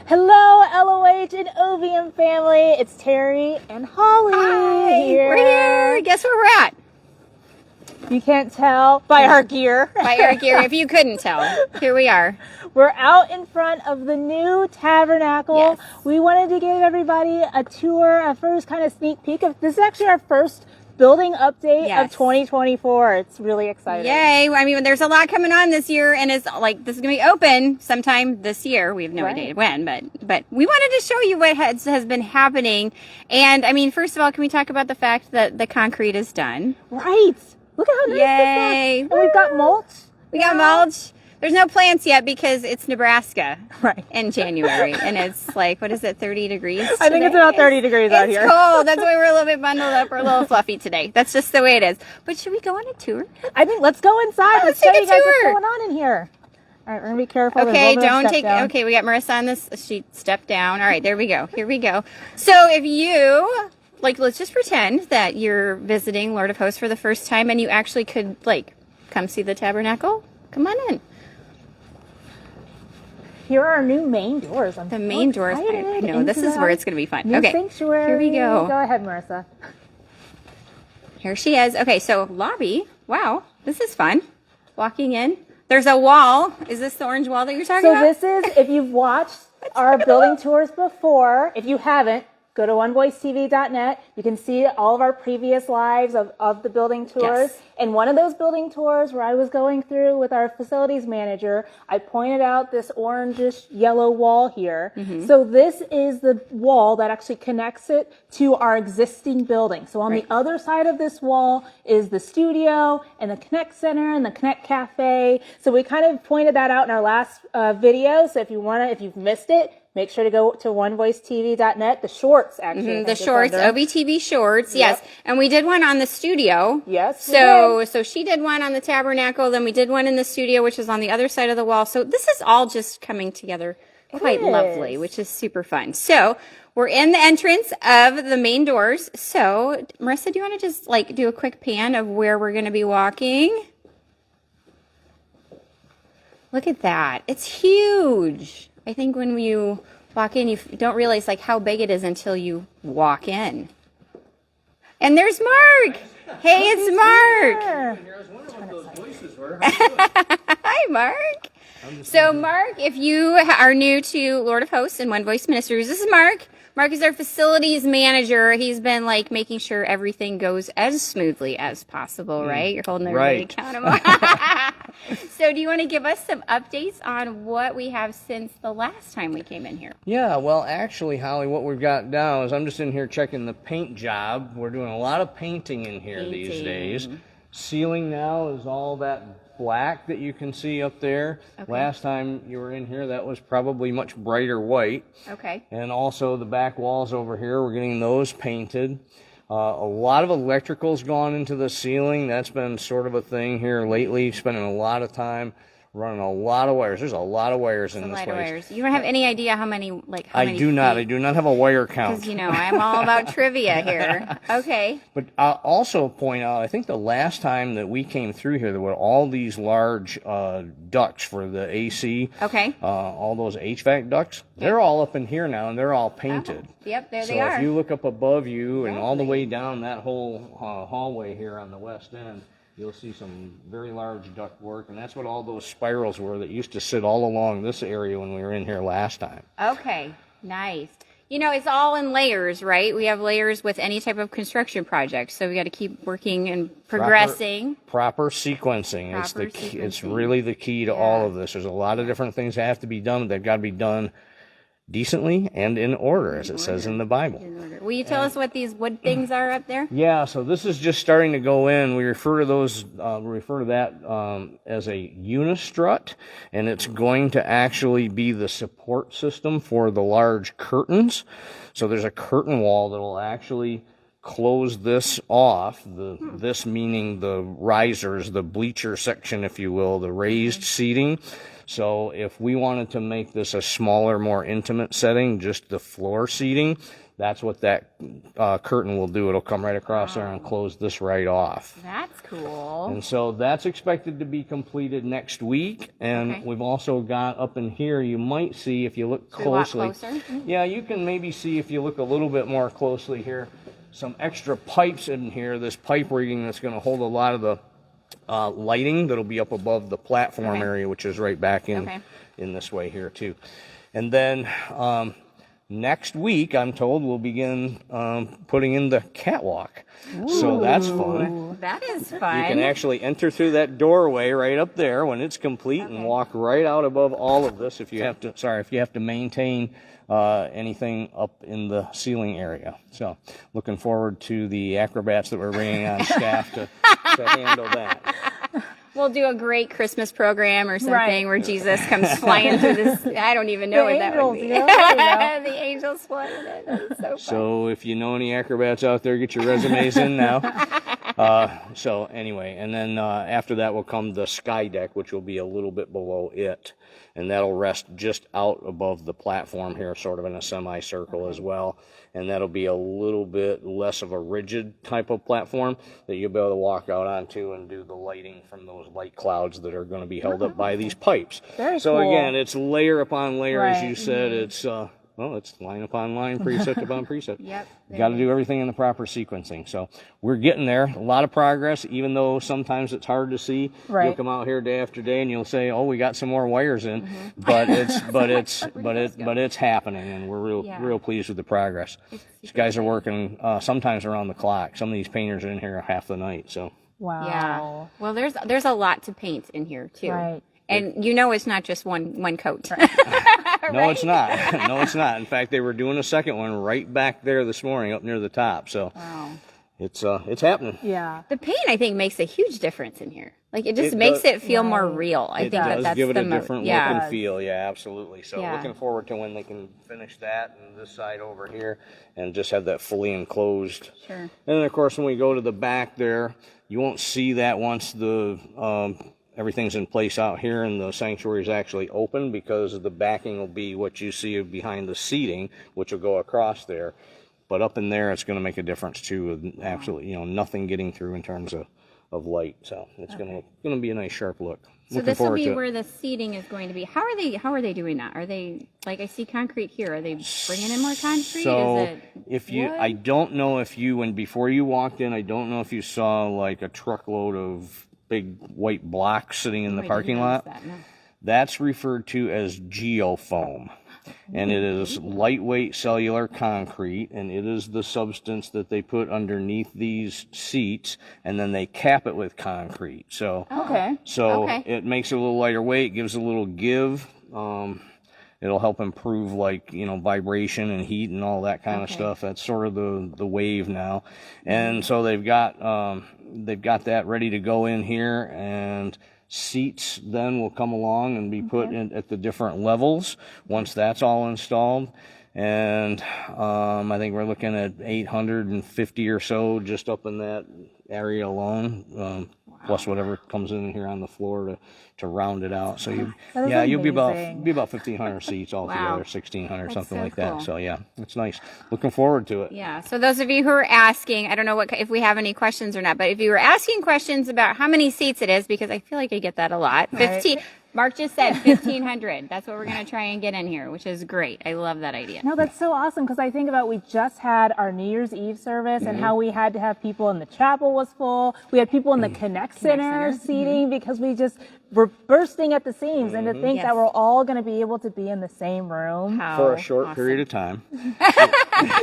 Hello, LOH and OVM family. It's Terri and Holly. Hi, here. we're here. Guess where we're at? You can't tell by our gear. By our gear, if you couldn't tell. Here we are. We're out in front of the new Tabernacle. Yes. We wanted to give everybody a tour, a first kind of sneak peek of this is actually our first building update of 2024. It's really exciting. Yay. I mean, there's a lot coming on this year, and it's like this is going to be open sometime this year. We have no idea when, but we wanted to show you what has been happening. And I mean, first of all, can we talk about the fact that the concrete is done? Right. Look at how nice Yay. this looks. And we've got mulch. We got mulch. There's no plants yet because it's Nebraska in January. And it's like, what is it, 30 degrees I think it's about 30 degrees out here. It's cold. That's why we're a little bit bundled up. We're a little fluffy today. That's just the way it is. But should we go on a tour? I think let's go inside. Let's show take a you guys what's tour. going on in here. All right, we're going to be careful. Okay, don't take, okay, we got Marissa on this. She stepped down. All right, there we go. Here we go. So if you, like, let's just pretend that you're visiting Lord of Hosts for the first time and you actually could, like, come see the Tabernacle. Come on in. Here are our new main doors. The main doors. I know, this is where it's going to be fun. New okay, sanctuary. Here we go. Go ahead, Marissa. Here she is. Okay, so lobby. Wow, this is fun. Walking in. There's a wall. Is this the orange wall that you're talking about? So this is, if you've watched our building tours before, if you haven't, go to onevoicetv.net. You can see all of our previous lives of the building tours. Yes. And one of those building tours where I was going through with our facilities manager, I pointed out this orangish yellow wall here. So this is the wall that actually connects it to our existing building. So on the other side of this wall is the studio and the Connect Center and the Connect Cafe. So we kind of pointed that out in our last video. So if you've missed it, make sure to go to onevoicetv.net. The shorts, actually. The shorts, OVTV shorts, yes. And we did one on the studio. Yes. So she did one on the Tabernacle, then we did one in the studio, which is on the other side of the wall. So this is all just coming together quite lovely, which is super fun. So we're in the entrance of the main doors. So Marissa, do you want to just like do a quick pan of where we're going to be walking? Look at that. It's huge. I think when you walk in, you don't realize like how big it is until you walk in. And there's Mark. Hey, it's Mark. Hi, Mark. So, Mark, if you are new to Lord of Hosts and One Voice Ministries, this is Mark. Mark is our facilities manager. He's been like making sure everything goes as smoothly as possible, right? You're holding everybody accountable. So do you want to give us some updates on what we have since the last time we came in here? Yeah, well, actually, Holly, what we've got down is I'm just in here checking the paint job. We're doing a lot of painting in here these days. Ceiling now is all that black that you can see up there. Last time you were in here, that was probably much brighter white. And also the back walls over here, we're getting those painted. A lot of electrical's gone into the ceiling. That's been sort of a thing here lately, spending a lot of time running a lot of wires. There's a lot of wires in this place. You don't have any idea how many, like, how many I do not. I do not have a wire count. Because, you know, I'm all about trivia here. Okay. But I'll also point out, I think the last time that we came through here, there were all these large ducts for the AC. All those HVAC ducts. They're all up in here now, and they're all painted. Yep, there they are. So if you look up above you and all the way down that whole hallway here on the west end, you'll see some very large duct work, and that's what all those spirals were that used to sit all along this area when we were in here last time. Okay, nice. You know, it's all in layers, right? We have layers with any type of construction project, so we got to keep working and progressing. Proper sequencing. It's the key, it's really the key to all of this. There's a lot of different things that have to be done, but they've got to be done decently and in order, as it says in the Bible. Will you tell us what these wood things are up there? Yeah, so this is just starting to go in. We refer to that as a unistrut, and it's going to actually be the support system for the large curtains. So there's a curtain wall that will actually close this off, this meaning the risers, the bleacher section, if you will, the raised seating. So if we wanted to make this a smaller, more intimate setting, just the floor seating, that's what that curtain will do. It'll come right across there and close this right off. That's cool. And so that's expected to be completed next week. And we've also got up in here, you might see if you look closely. Yeah, you can maybe see if you look a little bit more closely here, some extra pipes in here, this pipe rigging that's going to hold a lot of the lighting that'll be up above the platform area, which is right back in this way here too. And then next week, I'm told, we'll begin putting in the catwalk. Ooh. So that's fun. That is fun. You can actually enter through that doorway right up there when it's complete and walk right out above all of this if you have to maintain anything up in the ceiling area. So looking forward to the acrobats that we're bringing on staff to handle that. We'll do a great Christmas program or something where Jesus comes flying through this. I don't even know what that would be. The angels flying in. That's so fun. So if you know any acrobats out there, get your resumes in now. So anyway, and then after that will come the sky deck, which will be a little bit below it. And that'll rest just out above the platform here, sort of in a semicircle as well. And that'll be a little bit less of a rigid type of platform that you'll be able to walk out onto and do the lighting from those light clouds that are going to be held up by these pipes. Very so cool. Again, it's layer upon layer, as you said. It's it's line upon line, precept upon precept. Yep. You got to do everything in the proper sequencing. So we're getting there. A lot of progress, even though sometimes it's hard to see. Right. You'll come out here day after day and you'll say, "Oh, we got some more wires in," but it's happening, and we're real pleased with the progress. These guys are working sometimes around the clock. Some of these painters are in here half the night. So. Wow. Yeah. Well, there's a lot to paint in here too. Right. And you know it's not just one coat. No, it's not. No, it's not. In fact, they were doing a second one right back there this morning up near the top. So it's happening. Yeah. The paint, I think, makes a huge difference in here. Like, it just makes it feel more real. I think that's give it the a different look and feel. Yeah, absolutely. So looking forward to when they can finish that and this side over here and just have that fully enclosed. Sure. And then, of course, when we go to the back there, you won't see that once the everything's in place out here and the sanctuary is actually open, because the backing will be what you see behind the seating, which will go across there. But up in there, it's going to make a difference too, with absolutely, nothing getting through in terms of light. So it's going to be a nice sharp look. So this will be where the seating is going to be. How are they doing that? Are they, like, I see concrete here. Are they bringing in more concrete? So I don't know if before you walked in, I don't know if you saw like a truckload of big white blocks sitting in the parking lot. That's referred to as geofoam. And it is lightweight cellular concrete, and it is the substance that they put underneath these seats, and then they cap it with concrete. So it makes it a little lighter weight, gives a little give. It'll help improve, vibration and heat and all that kind of stuff. That's sort of the wave now. And so they've got that ready to go in here, and seats then will come along and be put in at the different levels once that's all installed. And I think we're looking at 850 or so just up in that area alone, plus whatever comes in here on the floor to round it out. So you'll be about 1,500 seats altogether, 1,600, something like that. So yeah, it's nice. Looking forward to it. Yeah. So those of you who are asking, I don't know if we have any questions or not, but if you were asking questions about how many seats it is, because I feel like I get that a lot. 15. Mark just said 1,500. That's what we're going to try and get in here, which is great. I love that idea. No, that's so awesome, because I think about, we just had our New Year's Eve service and how we had to have people in the chapel was full. We had people in the Connect Center seating because we just were bursting at the seams. And to think that we're all going to be able to be in the same room. For a short period of time.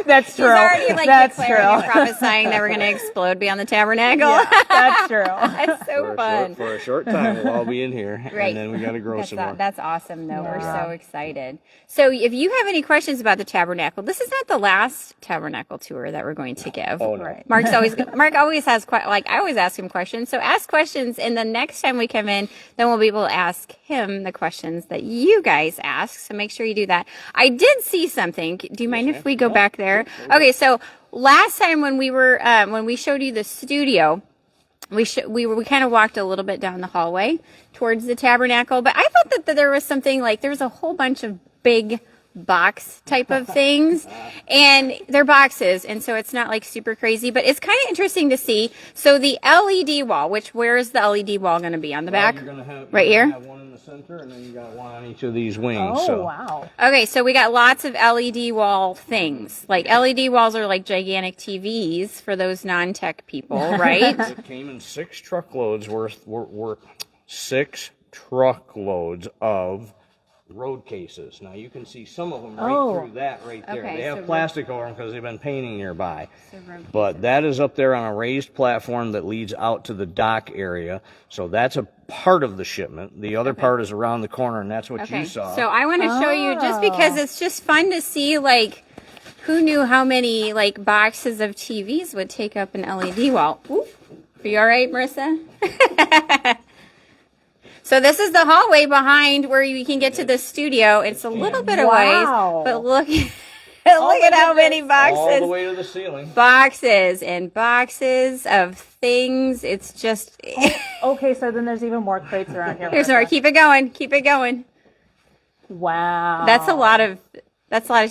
That's true. He's already that's declaring true. and prophesying that we're going to explode beyond the tabernacle. Yeah, that's true. That's so fun. For a short time, we'll all be in here. Right. And then we got to grow some more. That's awesome, though. We're so excited. So if you have any questions about the tabernacle, this is not the last tabernacle tour that we're going to give. Oh, no. Right. Mark always has, I always ask him questions. So ask questions, and the next time we come in, then we'll be able to ask him the questions that you guys ask. So make sure you do that. I did see something. Do you mind if we go back back there. Okay, so last time when we showed you the studio, we kind of walked a little bit down the hallway towards the tabernacle, but I thought that there was something like there's a whole bunch of big box type of things, and they're boxes, and so it's not like super crazy, but it's kind of interesting to see. So the LED wall, where is the LED wall going to be on the back? You're gonna have, right here. Have one in the center, and then you got one on each of these wings. Oh, so. wow. Okay, so we got lots of LED wall things. Like LED walls are like gigantic TVs for those non-tech people, right? It came in 6 truckloads worth 6 truckloads of road cases. Now you can see some of them through that right there. Okay, they have so plastic over them because they've been painting nearby. But that is up there on a raised platform that leads out to the dock area. So that's a part of the shipment. The other part is around the corner, and that's what you saw. So I want to show you, just because it's just fun to see, like, who knew how many like boxes of TVs would take up an LED wall. Ooh. Are you all right, Marissa? So this is the hallway behind where you can get to the studio. It's a little bit of ways, but look at how many boxes. All the way to the ceiling. Boxes and boxes of things. It's just... Okay, so then there's even more crates around here. Here's more. Keep it going. Keep it going. Wow. That's a lot of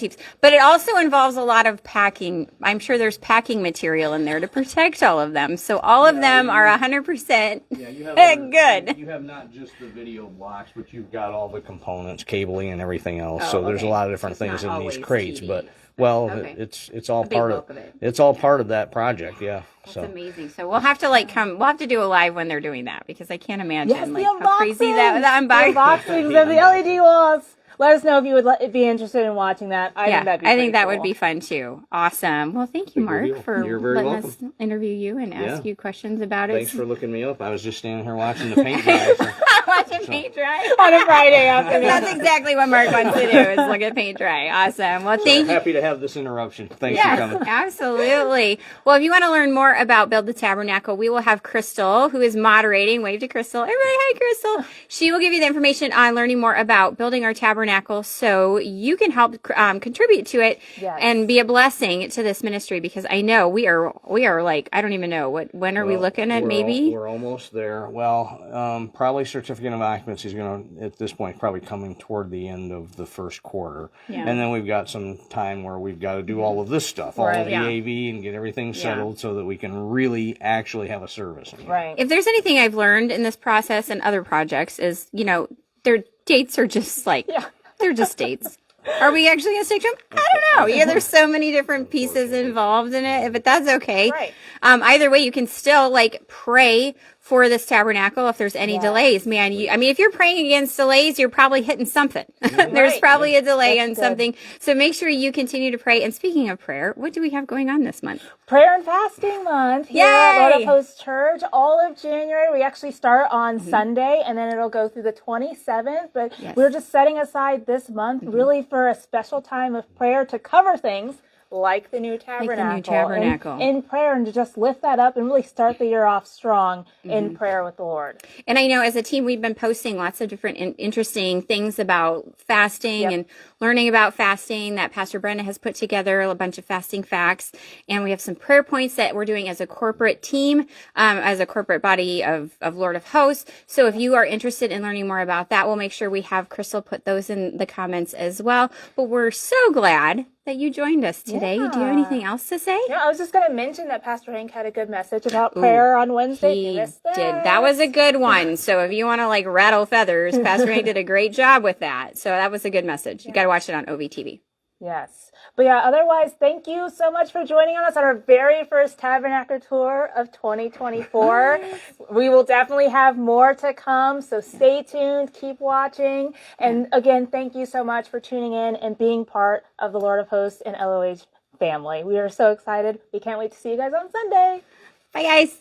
heaps. But it also involves a lot of packing. I'm sure there's packing material in there to protect all of them. So all of them are 100% good. You have not just the video blocks, but you've got all the components, cabling, and everything else. So there's a lot of different things in these crates. TVs. But it's all part of it. It's all part of that project. Yeah. That's amazing. So we'll have to we'll have to do a live when they're doing that, because I can't imagine the how crazy that unboxings of the LED walls. Let us know if you would be interested in watching that. I think that would be fun too. Awesome. Well, thank you, Mark, for letting us interview you and ask you questions about it. Thanks for looking me up. I was just standing here watching the paint dry. Watching paint dry on a Friday afternoon. That's exactly what Mark wants to do, is look at paint dry. Awesome. Well, thank you. Happy to have this interruption. Thanks for coming. Absolutely. Well, if you want to learn more about Build the Tabernacle, we will have Crystal, who is moderating. Wave to Crystal. Everybody, hi, Crystal. She will give you the information on learning more about building our tabernacle, so you can help contribute to it and be a blessing to this ministry, because I know we are like, I don't even know when are we looking at, maybe? We're almost there. Well, probably certificate of occupancy is going to, at this point, probably coming toward the end of the first quarter. Yeah. And then we've got some time where we've got to do all of this stuff, all of the AV, and get everything settled so that we can really actually have a service. Right. If there's anything I've learned in this process and other projects is, their dates are just like, they're just dates. Are we actually going to stick to them? I don't know. Yeah, there's so many different pieces involved in it, but that's okay. Right. Either way, you can still pray for this tabernacle if there's any delays. Man, if you're praying against delays, you're probably hitting something. There's probably a delay on something. So make sure you continue to pray. And speaking of prayer, what do we have going on this month? Prayer and Fasting Month here at Lord of Hosts Church. All of January, we actually start on Sunday, and then it'll go through the 27th. But we're just setting aside this month really for a special time of prayer to cover things like the new tabernacle. In prayer, and to just lift that up and really start the year off strong in prayer with the Lord. And I know as a team, we've been posting lots of different interesting things about fasting and learning about fasting, that Pastor Brenda has put together a bunch of fasting facts. And we have some prayer points that we're doing as a corporate team, as a corporate body of Lord of Hosts. So if you are interested in learning more about that, we'll make sure we have Crystal put those in the comments as well. But we're so glad that you joined us today. Do you have anything else to say? Yeah, I was just going to mention that Pastor Hank had a good message about prayer on Wednesday. He did. That was a good one. So if you want to rattle feathers, Pastor Hank did a great job with that. So that was a good message. You got to watch it on OVTV. Yes. But otherwise, thank you so much for joining us on our very first Tabernacle tour of 2024. We will definitely have more to come, so stay tuned, keep watching. And again, thank you so much for tuning in and being part of the Lord of Hosts and LOH family. We are so excited. We can't wait to see you guys on Sunday. Bye, guys.